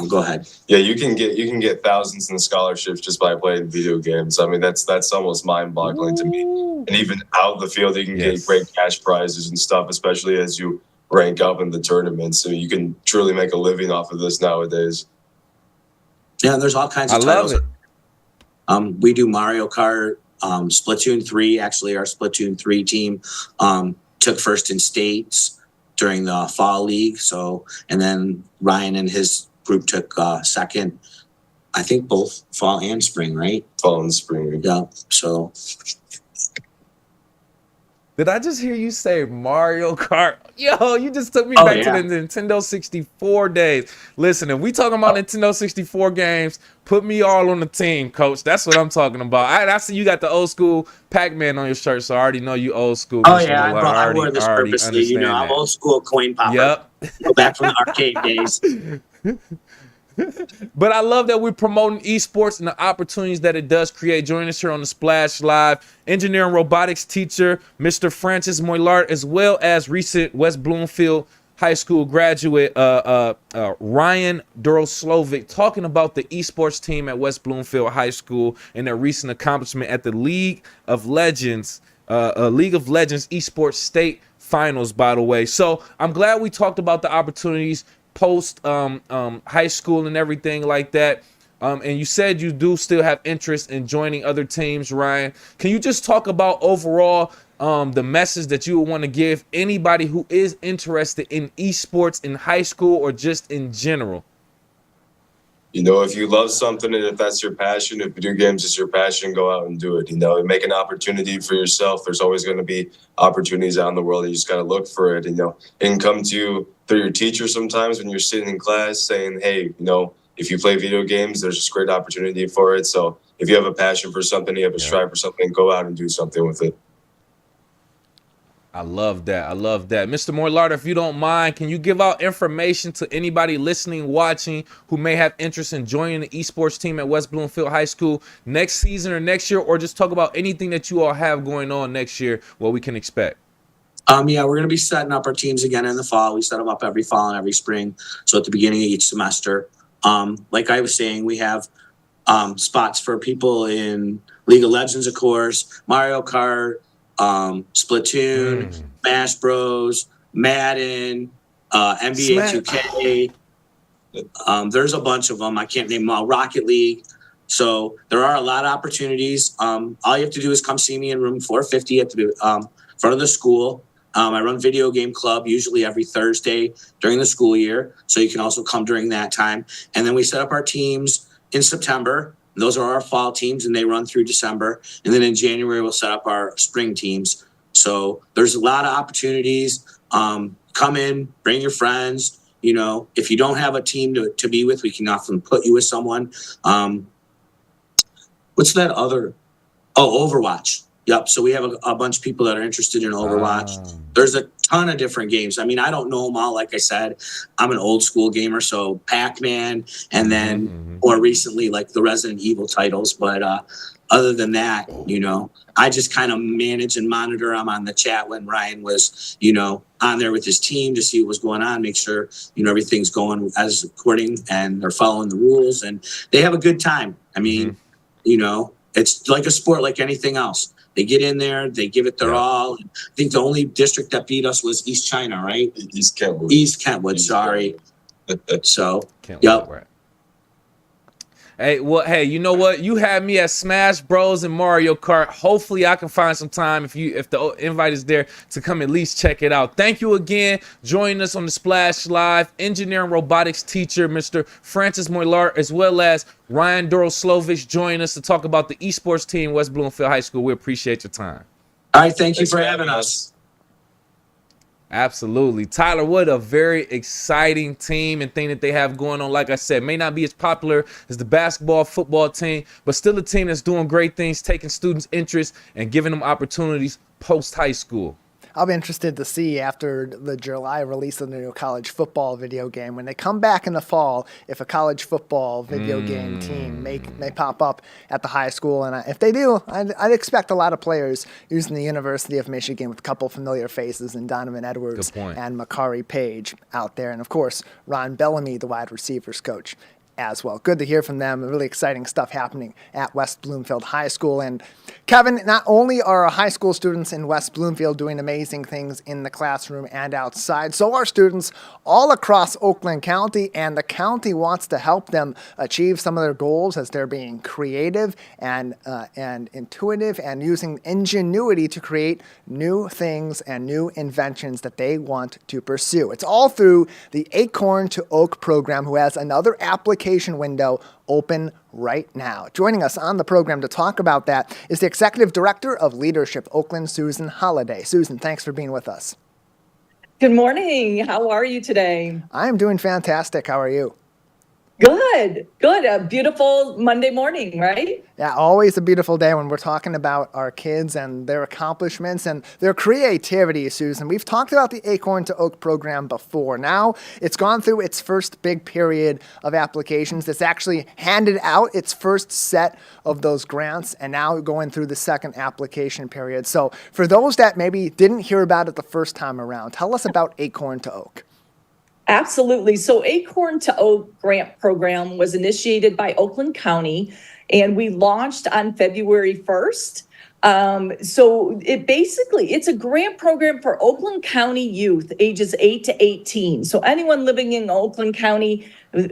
Go ahead. Yeah, you can get thousands in scholarships just by playing video games. That's almost mind-boggling to me. And even out of the field, you can get great cash prizes and stuff, especially as you rank up in the tournaments. So you can truly make a living off of this nowadays. Yeah, there's all kinds of titles. I love it. We do Mario Kart. Splatoon 3, actually our Splatoon 3 team took first in states during the fall league. So, and then Ryan and his group took second, I think both fall and spring, right? Fall and spring. Yeah. So. Did I just hear you say Mario Kart? Yo, you just took me back to the Nintendo 64 days. Listen, if we talking about Nintendo 64 games, put me all on the team, coach. That's what I'm talking about. I see you got the old school Pac-Man on your shirt, so I already know you old school. Oh, yeah, I wore this purposely. I'm old school coin popper. Yep. Go back from the arcade days. But I love that we're promoting esports and the opportunities that it does create. Joining us here on the Splash Live, engineer and robotics teacher, Mr. Francis Moillard, as well as recent West Bloomfield High School graduate, Ryan Duroslovic, talking about the esports team at West Bloomfield High School and their recent accomplishment at the League of Legends esports state finals, by the way. So I'm glad we talked about the opportunities post high school and everything like that. And you said you do still have interest in joining other teams, Ryan. Can you just talk about overall the message that you would want to give anybody who is interested in esports in high school or just in general? If you love something and if that's your passion, if video games is your passion, go out and do it. Make an opportunity for yourself. There's always going to be opportunities out in the world, and you just got to look for it. And come to you through your teacher sometimes when you're sitting in class saying, hey, if you play video games, there's just great opportunity for it. So if you have a passion for something, you have a strive for something, go out and do something with it. I love that. Mr. Moillard, if you don't mind, can you give out information to anybody listening, watching, who may have interest in joining the esports team at West Bloomfield High School next season or next year, or just talk about anything that you all have going on next year, what we can expect? We're going to be setting up our teams again in the fall. We set them up every fall and every spring. So at the beginning of each semester, like I was saying, we have spots for people in League of Legends, of course, Mario Kart, Splatoon, Smash Bros, Madden, NBA 2K. There's a bunch of them. I can't name them all. Rocket League. So there are a lot of opportunities. All you have to do is come see me in room 450 at the front of the school. I run video game club usually every Thursday during the school year. So you can also come during that time. And then we set up our teams in September. Those are our fall teams, and they run through December. And then in January, we'll set up our spring teams. So there's a lot of opportunities. Come in, bring your friends. You know, if you don't have a team to be with, we can often put you with someone. What's that other? Oh, Overwatch. Yep. So we have a bunch of people that are interested in Overwatch. There's a ton of different games. I mean, I don't know them all. Like I said, I'm an old school gamer. So Pac-Man, and then more recently, like the Resident Evil titles. But other than that, you know, I just kind of manage and monitor. I'm on the chat when Ryan was, you know, on there with his team to see what was going on, make sure, you know, everything's going as according and they're following the rules and they have a good time. I mean, you know, it's like a sport like anything else. They get in there, they give it their all. I think the only district that beat us was East China, right? East Kentwood. East Kentwood, sorry. So, Kentwood, yep. right. Hey, well, hey, you know what? You had me at Smash Bros and Mario Kart. Hopefully, I can find some time if the invite is there to come at least check it out. Thank you again. Joining us on the Splash Live, engineering robotics teacher, Mr. Francis Moylar, as well as Ryan Doroslovich, joining us to talk about the eSports team, West Bloomfield High School. We appreciate your time. All right, thank you for having us. Absolutely. Tyler, what a very exciting team and thing that they have going on. Like I said, may not be as popular as the basketball, football team, but still a team that's doing great things, taking students' interest and giving them opportunities post-high school. I'll be interested to see after the July release of the new college football video game, when they come back in the fall, if a college football video game team may pop up at the high school. And if they do, I'd expect a lot of players using the University of Michigan with a couple familiar faces and Donovan Edwards and Makari Page out there. And, of course, Ron Bellamy, the wide receivers coach, as well. Good to hear from them. Really exciting stuff happening at West Bloomfield High School. And Kevin, not only are our high school students in West Bloomfield doing amazing things in the classroom and outside, so are students all across Oakland County, and the county wants to help them achieve some of their goals as they're being creative and intuitive and using ingenuity to create new things and new inventions that they want to pursue. It's all through the Acorn to Oak program, who has another application window open right now. Joining us on the program to talk about that is the Executive Director of Leadership Oakland, Susan Holliday. Susan, thanks for being with us. Good morning. How are you today? I'm doing fantastic. How are you? Good. A beautiful Monday morning, right? Yeah, always a beautiful day when we're talking about our kids and their accomplishments and their creativity, Susan. We've talked about the Acorn to Oak program before. Now it's gone through its first big period of applications. It's actually handed out its first set of those grants and now going through the second application period. So for those that maybe didn't hear about it the first time around, tell us about Acorn to Oak. Absolutely. So Acorn to Oak grant program was initiated by Oakland County, and we launched on February 1st. So it's a grant program for Oakland County youth ages 8 to 18. So anyone living in Oakland County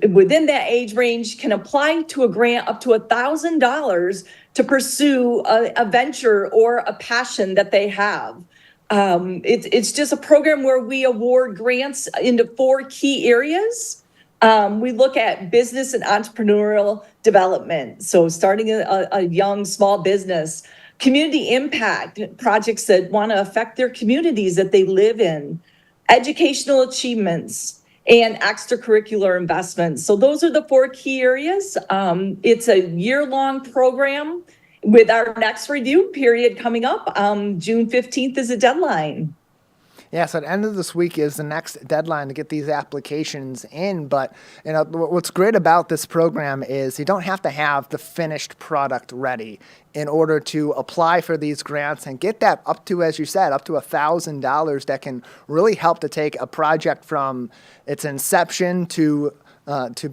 within that age range can apply to a grant up to $1,000 to pursue a venture or a passion that they have. It's just a program where we award grants into 4 key areas. We look at business and entrepreneurial development. So starting a young, small business, community impact, projects that want to affect their communities that they live in, educational achievements, and extracurricular investments. So those are the 4 key areas. It's a year-long program with our next review period coming up. June 15th is a deadline. Yeah, so the end of this week is the next deadline to get these applications in. But you know what's great about this program is you don't have to have the finished product ready in order to apply for these grants and get that up to, as you said, up to $1,000 that can really help to take a project from its inception to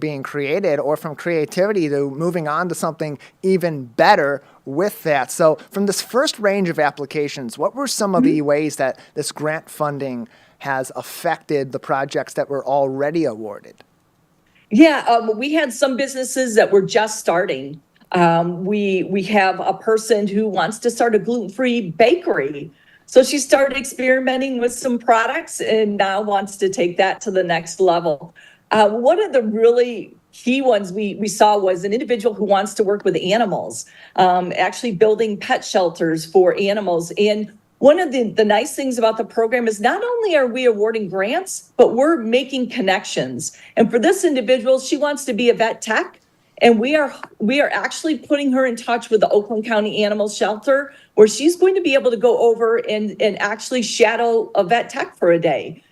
being created, or from creativity to moving on to something even better with that. So from this first range of applications, what were some of the ways that this grant funding has affected the projects that were already awarded? Yeah, we had some businesses that were just starting. We have a person who wants to start a gluten-free bakery. So she started experimenting with some products and now wants to take that to the next level. One of the really key ones we saw was an individual who wants to work with animals, actually building pet shelters for animals. And one of the nice things about the program is not only are we awarding grants, but we're making connections. And for this individual, she wants to be a vet tech. And we are actually putting her in touch with the Oakland County Animal Shelter, where she's going to be able to go over and actually shadow a vet tech for a day.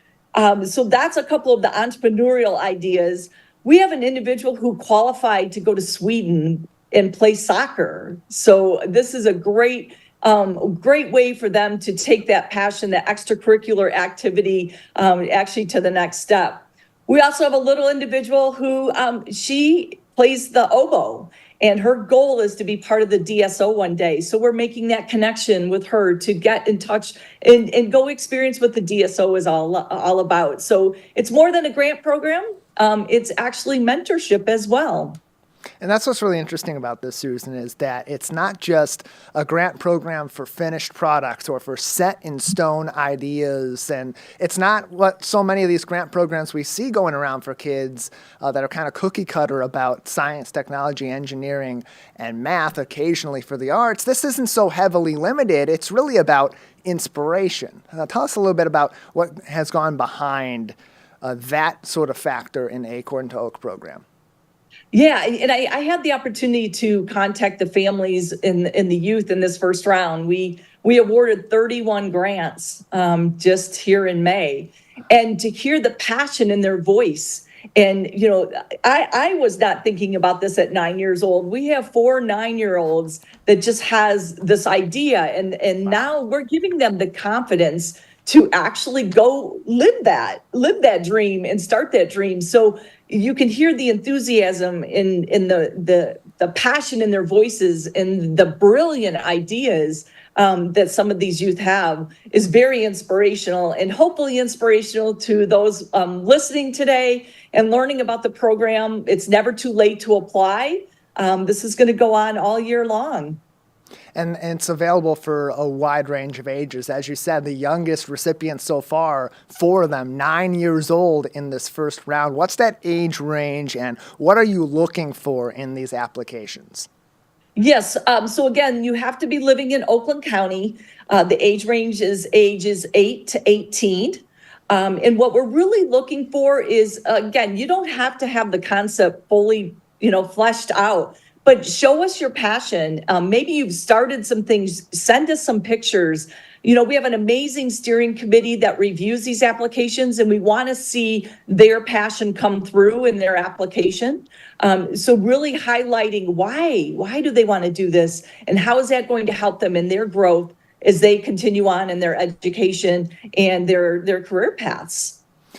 So that's a couple of the entrepreneurial ideas. We have an individual who qualified to go to Sweden and play soccer. So this is a great way for them to take that passion, that extracurricular activity, actually to the next step. We also have a little individual who she plays the oboe, and her goal is to be part of the DSO one day. So we're making that connection with her to get in touch and go experience what the DSO is all about. So it's more than a grant program. It's actually mentorship as well. And that's what's really interesting about this, Susan, is that it's not just a grant program for finished products or for set in stone ideas. And it's not what so many of these grant programs we see going around for kids that are kind of cookie cutter about science, technology, engineering, and math, occasionally for the arts. This isn't so heavily limited. It's really about inspiration. Tell us a little bit about what has gone behind that sort of factor in the Acorn to Oak program. Yeah, and I had the opportunity to contact the families and the youth in this first round. We awarded 31 grants just here in May, and to hear the passion in their voice. And you know, I was not thinking about this at 9 years old. We have 4 9-year-olds that just has this idea, and now we're giving them the confidence to actually go live that dream and start that dream. So you can hear the enthusiasm in the passion in their voices and the brilliant ideas that some of these youth have is very inspirational, and hopefully inspirational to those listening today and learning about the program. It's never too late to apply. This is going to go on all year long. And it's available for a wide range of ages. As you said, the youngest recipients so far, 4 of them, 9 years old in this first round. What's that age range, and what are you looking for in these applications? Yes. So again, you have to be living in Oakland County. The age range is ages 8 to 18. And what we're really looking for is, again, you don't have to have the concept fully, fleshed out. But show us your passion. Maybe you've started some things. Send us some pictures. We have an amazing steering committee that reviews these applications, and we want to see their passion come through in their application. So really highlighting why do they want to do this, and how is that going to help them in their growth as they continue on in their education and their career paths.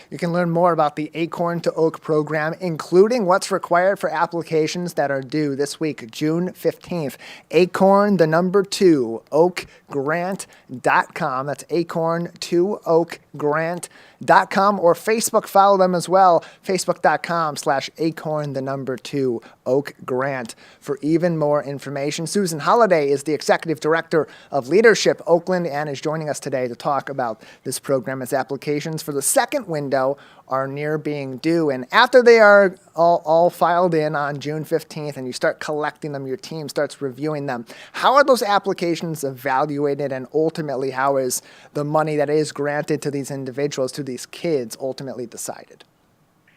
You can learn more about the Acorn to Oak program, including what's required for applications that are due this week, June 15th. Acorn, 2, oakgrant.com. That's acorn2oakgrant.com, or Facebook. Follow them as well, facebook.com/acorn, 2, oakgrant, for even more information. Susan Holliday is the Executive Director of Leadership Oakland and is joining us today to talk about this program. Its applications for the second window are near being due, and after they are all filed in on June 15th and you start collecting them, your team starts reviewing them, how are those applications evaluated, and ultimately how is the money that is granted to these individuals, to these kids, ultimately decided?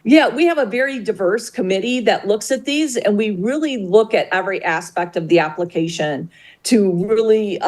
Yeah, we have a very diverse committee that looks at these, and we really look at every aspect of the application to really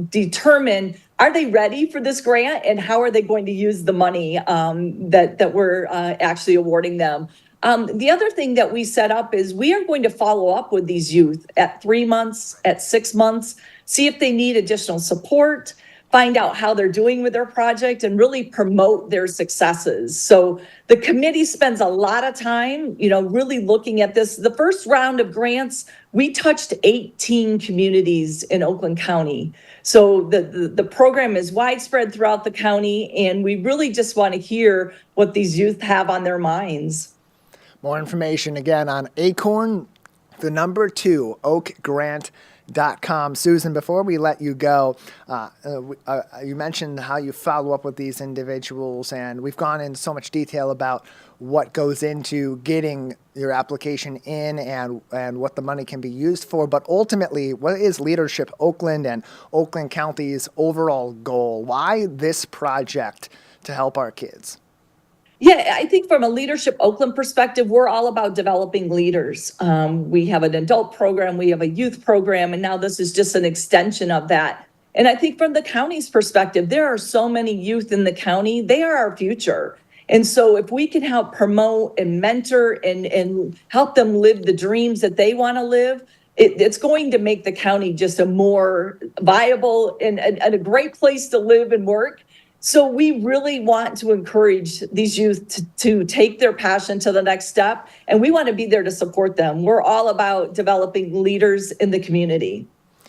determine, are they ready for this grant, and how are they going to use the money that we're actually awarding them. The other thing that we set up is we are going to follow up with these youth at 3 months, at 6 months, see if they need additional support, find out how they're doing with their project, and really promote their successes. So the committee spends a lot of time, really looking at this. The first round of grants, we touched 18 communities in Oakland County. So the program is widespread throughout the county, and we really just want to hear what these youth have on their minds. More information again on Acorn, the number 2, oakgrant.com. Susan, before we let you go, you mentioned how you follow up with these individuals, and we've gone into so much detail about what goes into getting your application in and what the money can be used for. But ultimately, what is Leadership Oakland and Oakland County's overall goal? Why this project to help our kids? Yeah, I think from a Leadership Oakland perspective, we're all about developing leaders. We have an adult program, we have a youth program, and now this is just an extension of that. And I think from the county's perspective, there are so many youth in the county, they are our future. And so if we can help promote and mentor and help them live the dreams that they want to live, it's going to make the county just a more viable and a great place to live and work. So we really want to encourage these youth to take their passion to the next step, and we want to be there to support them. We're all about developing leaders in the community.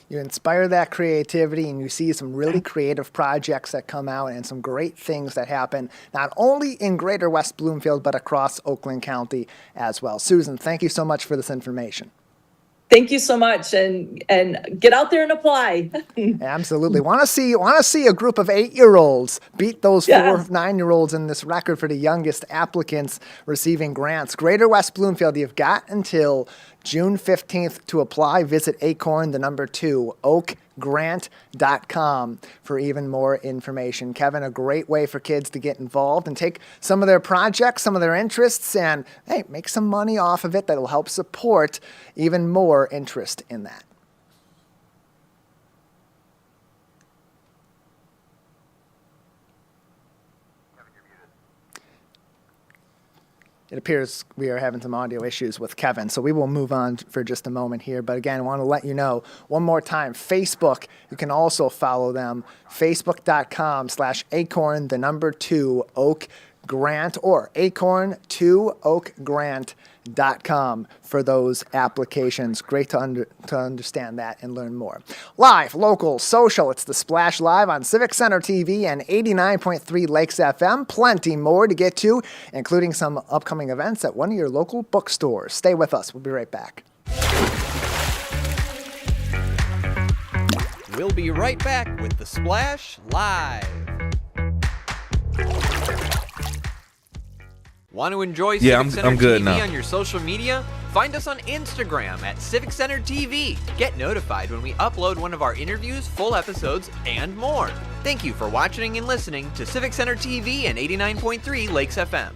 You inspire that creativity, and you see some really creative projects that come out and some great things that happen, not only in Greater West Bloomfield, but across Oakland County as well. Susan, thank you so much for this information. Thank you so much, and get out there and apply. Absolutely. Want to see a group of 8-year-olds beat those 4 9-year-olds in this record for the youngest applicants receiving grants. Greater West Bloomfield, you've got until June 15th to apply. Visit Acorn, the number 2, oakgrant.com for even more information. Kevin, a great way for kids to get involved and take some of their projects, some of their interests, and hey, make some money off of it that'll help support even more interest in that. It appears we are having some audio issues with Kevin, so we will move on for just a moment here. But again, I want to let you know one more time, Facebook, you can also follow them, facebook.com/acorn, the number 2, Oak Grant, or acorn2oakgrant.com for those applications. Great to understand that and learn more. Live, local, social, it's the Splash Live on Civic Center TV and 89.3 Lakes FM. Plenty more to get to, including some upcoming events at one of your local bookstores. Stay with us. We'll be right back. We'll be right back with the Splash Live. Want to enjoy Civic Center I'm good TV now. on your social media? Find us on Instagram at Civic Center TV. Get notified when we upload one of our interviews, full episodes, and more. Thank you for watching and listening to Civic Center TV and 89.3 Lakes FM.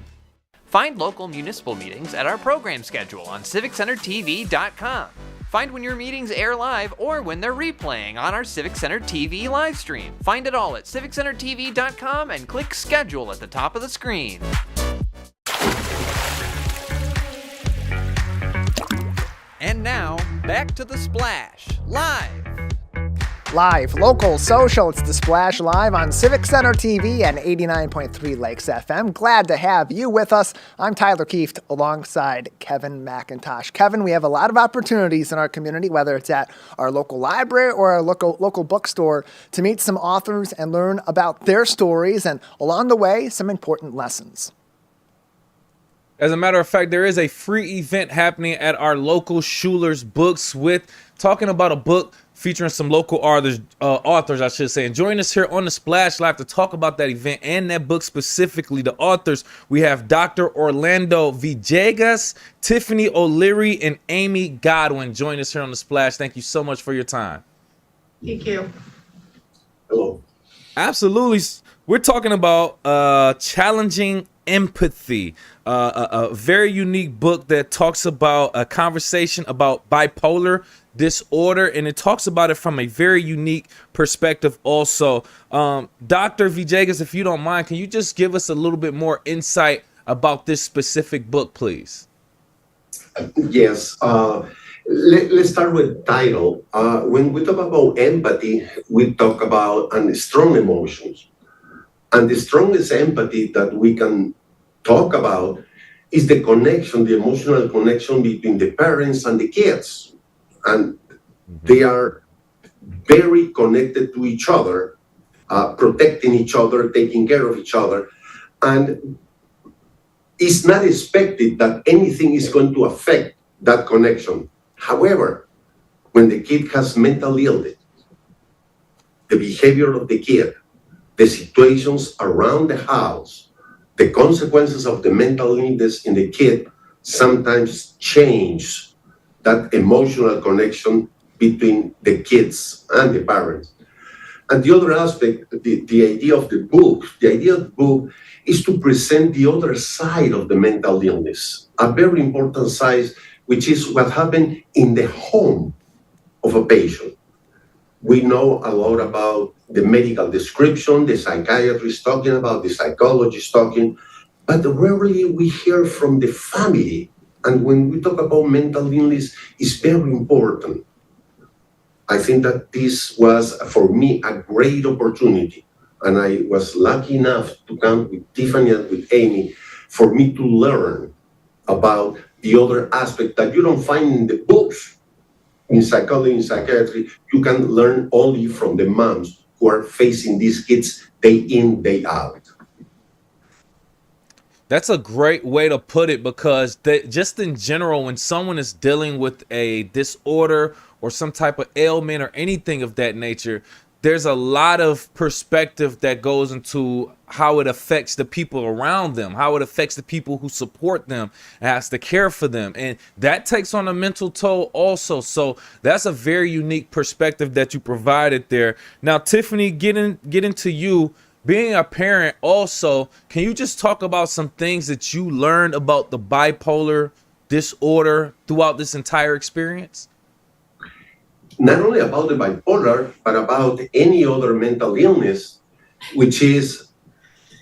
Find local municipal meetings at our program schedule on civiccentertv.com. Find when your meetings air live or when they're replaying on our Civic Center TV live stream. Find it all at civiccentertv.com and click schedule at the top of the screen. And now, back to the Splash Live. Live, local, social, it's the Splash Live on Civic Center TV and 89.3 Lakes FM. Glad to have you with us. I'm Tyler Kieft alongside Kevin McIntosh. Kevin, we have a lot of opportunities in our community, whether it's at our local library or our local bookstore, to meet some authors and learn about their stories, and along the way, some important lessons. As a matter of fact, there is a free event happening at our local Schuler's Books with talking about a book featuring some local authors, I should say. And join us here on the Splash Live to talk about that event and that book specifically. The authors, we have Dr. Orlando Villegas, Tiffany O'Leary, and Amy Godwin. Join us here on the Splash. Thank you so much for your time. Thank you. Hello. Absolutely. We're talking about challenging empathy, a very unique book that talks about a conversation about bipolar disorder, and it talks about it from a very unique perspective also. Dr. Villegas, if you don't mind, can you just give us a little bit more insight about this specific book, please? Yes. Let's start with title. When we talk about empathy, we talk about strong emotions. And the strongest empathy that we can talk about is the connection, the emotional connection between the parents and the kids. And they are very connected to each other, protecting each other, taking care of each other. And it's not expected that anything is going to affect that connection. However, when the kid has mental illness, the behavior of the kid, the situations around the house, the consequences of the mental illness in the kid sometimes change that emotional connection between the kids and the parents. And the other aspect, the idea of the book is to present the other side of the mental illness, a very important side, which is what happened in the home of a patient. We know a lot about the medical description, the psychiatrist talking about, the psychologist talking, but rarely we hear from the family. And when we talk about mental illness, it's very important. I think that this was, for me, a great opportunity. And I was lucky enough to come with Tiffany and with Amy for me to learn about the other aspect that you don't find in the books. In psychology, in psychiatry, you can learn only from the moms who are facing these kids day in, day out. That's a great way to put it, because just in general, when someone is dealing with a disorder or some type of ailment or anything of that nature, there's a lot of perspective that goes into how it affects the people around them, how it affects the people who support them and has to care for them. And that takes on a mental toll also. So that's a very unique perspective that you provided there. Now, Tiffany, get into you. Being a parent also, can you just talk about some things that you learned about the bipolar disorder throughout this entire experience? Not only about the bipolar, but about any other mental illness, which is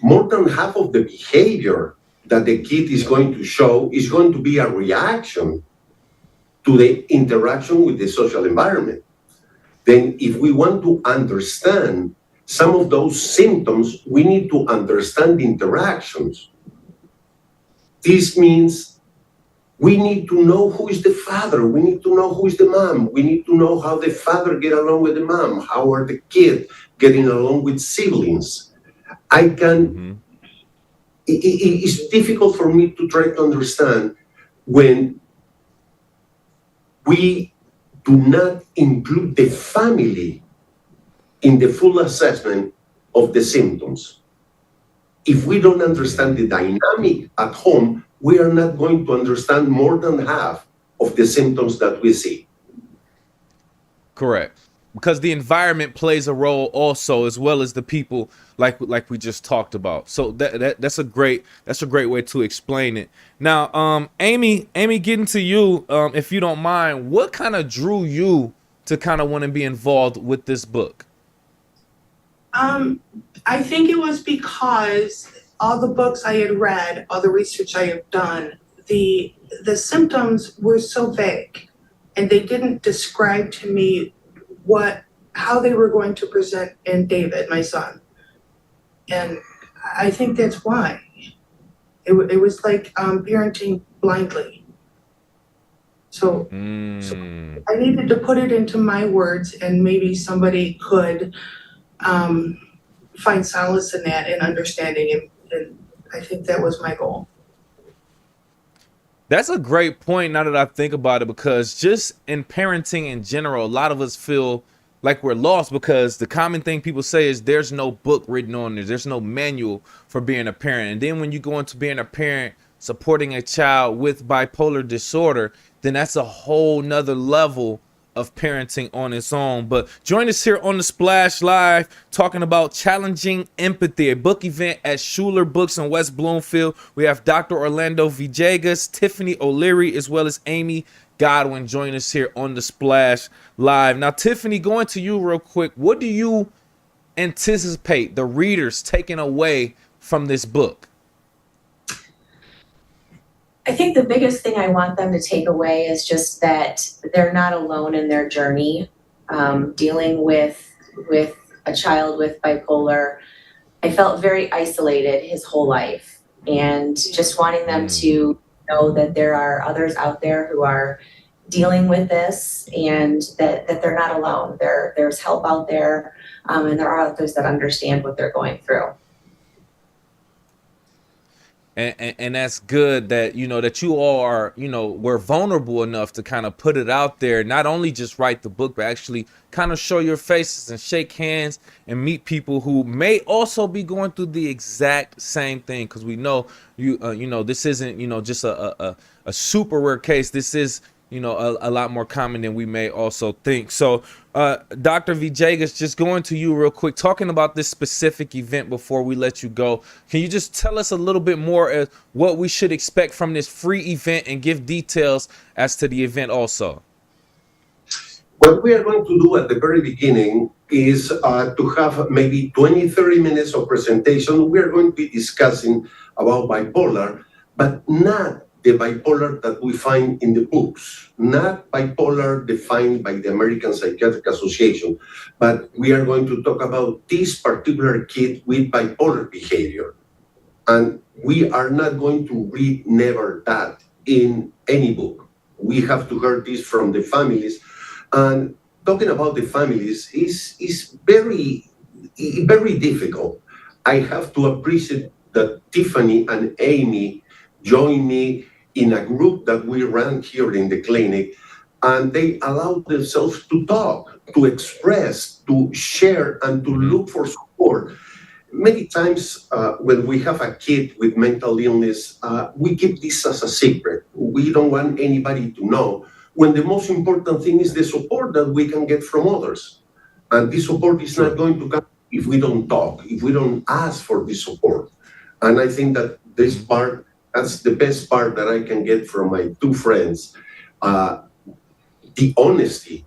more than half of the behavior that the kid is going to show is going to be a reaction to the interaction with the social environment. Then if we want to understand some of those symptoms, we need to understand the interactions. This means we need to know who is the father. We need to know who is the mom. We need to know how the father get along with the mom. How are the kids getting along with siblings? It's difficult for me to try to understand when we do not include the family in the full assessment of the symptoms. If we don't understand the dynamic at home, we are not going to understand more than half of the symptoms that we see. Correct. Because the environment plays a role also, as well as the people, like we just talked about. So that's a great way to explain it. Now, Amy, getting to you, if you don't mind, what kind of drew you to kind of want to be involved with this book? I think it was because all the books I had read, all the research I have done, the symptoms were so vague, and they didn't describe to me how they were going to present in David, my son. And I think that's why. It was like parenting blindly. So I needed to put it into my words, and maybe somebody could find solace in that and understanding, and I think that was my goal. That's a great point now that I think about it, because just in parenting in general, a lot of us feel like we're lost, because the common thing people say is there's no book written on this. There's no manual for being a parent. And then when you go into being a parent supporting a child with bipolar disorder, then that's a whole nother level of parenting on its own. But join us here on the Splash Live talking about Challenging Empathy, a book event at Schuler Books in West Bloomfield. We have Dr. Orlando Villegas, Tiffany O'Leary, as well as Amy Godwin join us here on the Splash Live. Now, Tiffany, going to you real quick, what do you anticipate the readers taking away from this book? I think the biggest thing I want them to take away is just that they're not alone in their journey dealing with a child with bipolar. I felt very isolated his whole life, and just wanting them to know that there are others out there who are dealing with this, and that they're not alone. There's help out there, and there are others that understand what they're going through. And that's good that, you know, that you all are, you know, were vulnerable enough to kind of put it out there, not only just write the book, but actually kind of show your faces and shake hands and meet people who may also be going through the exact same thing. Because we know you know, this isn't, you know, just a super rare case. This is, you know, a lot more common than we may also think. So Dr. Villegas, just going to you real quick, talking about this specific event before we let you go. Can you just tell us a little bit more as what we should expect from this free event and give details as to the event also? What we are going to do at the very beginning is to have maybe 20-30 minutes of presentation. We are going to be discussing about bipolar, but not the bipolar that we find in the books, not bipolar defined by the American Psychiatric Association, but we are going to talk about this particular kid with bipolar behavior. And we are not going to read never that in any book. We have to hear this from the families. And talking about the families is very, very difficult. I have to appreciate that Tiffany and Amy joined me in a group that we ran here in the clinic, and they allowed themselves to talk, to express, to share, and to look for support. Many times when we have a kid with mental illness, we keep this as a secret. We don't want anybody to know, when the most important thing is the support that we can get from others. And this support is not going to come if we don't talk, if we don't ask for this support. And I think that this part, that's the best part that I can get from my two friends, the honesty,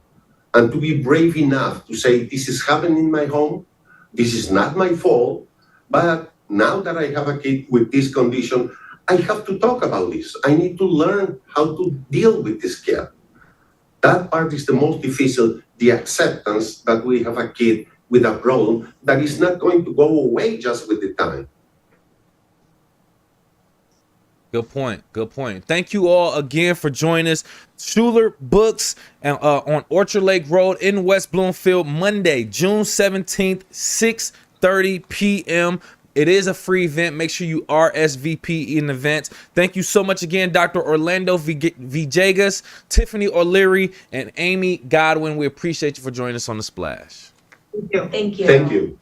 and to be brave enough to say, this is happening in my home, this is not my fault, but now that I have a kid with this condition, I have to talk about this. I need to learn how to deal with this kid. That part is the most difficult, the acceptance that we have a kid with a problem that is not going to go away just with the time. Good point. Good point. Thank you all again for joining us. Schuler Books on Orchard Lake Road in West Bloomfield, Monday, June 17th, 6:30 p.m. It is a free event. Make sure you RSVP in advance. Thank you so much again, Dr. Orlando Villegas, Tiffany O'Leary, and Amy Godwin. We appreciate you for joining us on The Splash. Thank you. Thank you.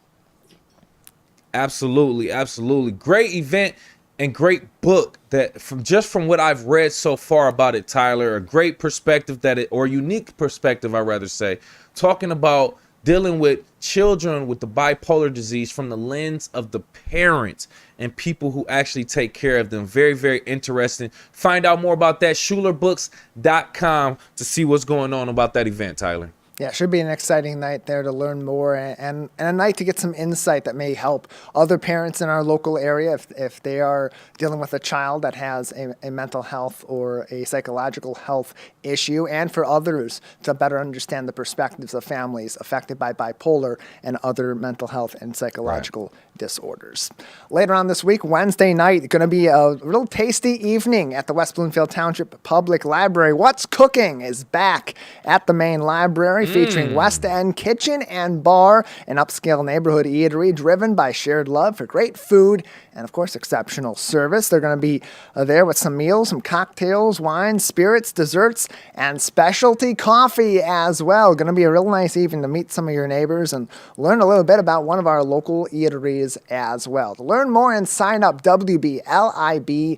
Absolutely. Absolutely. Great event. And great book that from what I've read so far about it, Tyler, a great perspective or unique perspective, I rather say, talking about dealing with children with the bipolar disease from the lens of the parents and people who actually take care of them. Very, very interesting. Find out more about that, schulerbooks.com, to see what's going on about that event, Tyler. Yeah, it should be an exciting night there to learn more and a night to get some insight that may help other parents in our local area if they are dealing with a child that has a mental health or a psychological health issue, and for others to better understand the perspectives of families affected by bipolar and other mental health and psychological disorders. Later on this week, Wednesday night, going to be a real tasty evening at the West Bloomfield Township Public Library. What's Cooking is back at the main library, featuring West End Kitchen and Bar, an upscale neighborhood eatery driven by shared love for great food and, of course, exceptional service. They're going to be there with some meals, some cocktails, wines, spirits, desserts, and specialty coffee as well. Going to be a real nice evening to meet some of your neighbors and learn a little bit about one of our local eateries as well. To learn more and sign up, WBLIB.org,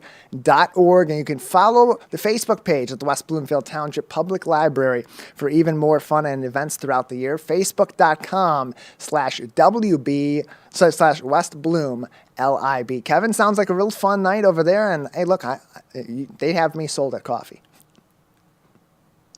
and you can follow the Facebook page at the West Bloomfield Township Public Library for even more fun and events throughout the year. Facebook.com/WB/WestBloomLIB. Kevin, sounds like a real fun night over there, and hey, look, they have me sold at coffee.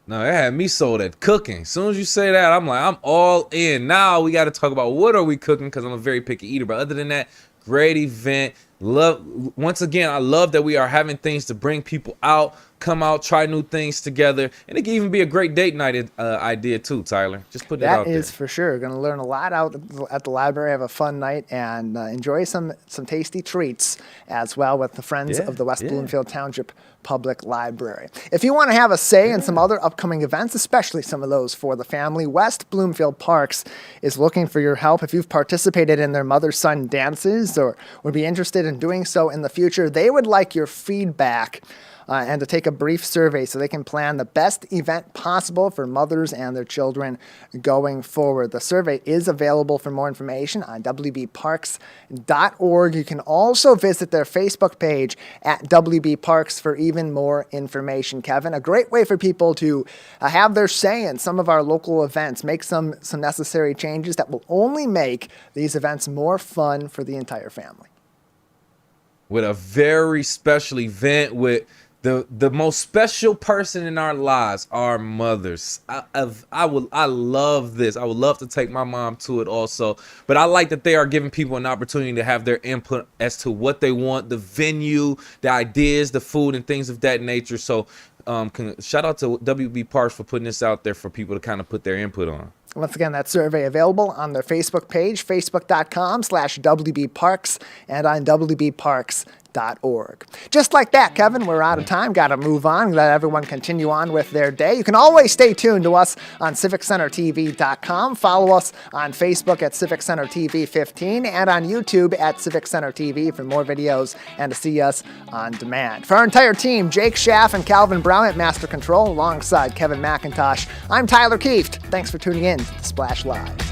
No, they had me sold at cooking. As soon as you say that, I'm like, I'm all in. Now we got to talk about what are we cooking, because I'm a very picky eater. But other than that, great event. Once again, I love that we are having things to bring people out, come out, try new things together, and it can even be a great date night idea too, Tyler. Just put that out there. That is for sure. Going to learn a lot out at the library, have a fun night, and enjoy some tasty treats as well with the friends of the West Bloomfield Township Public Library. If you want to have a say in some other upcoming events, especially some of those for the family, West Bloomfield Parks is looking for your help. If you've participated in their mother-son dances or would be interested in doing so in the future, they would like your feedback and to take a brief survey so they can plan the best event possible for mothers and their children going forward. The survey is available for more information on wbparks.org. You can also visit their Facebook page at WB Parks for even more information. Kevin, a great way for people to have their say in some of our local events, make some necessary changes that will only make these events more fun for the entire family. With a very special event with the most special person in our lives, our mothers. I love this. I would love to take my mom to it also, but I like that they are giving people an opportunity to have their input as to what they want, the venue, the ideas, the food, and things of that nature. So shout out to WB Parks for putting this out there for people to kind of put their input on. Once again, that survey available on their Facebook page, facebook.com/WBParks, and on WBParks.org. Just like that, Kevin, we're out of time. Got to move on. Let everyone continue on with their day. You can always stay tuned to us on CivicCenterTV.com. Follow us on Facebook at Civic Center TV 15 and on YouTube at Civic Center TV for more videos and to see us on demand. For our entire team, Jake Schaff and Calvin Brown at Master Control, alongside Kevin McIntosh, I'm Tyler Kieft. Thanks for tuning in to The Splash Live.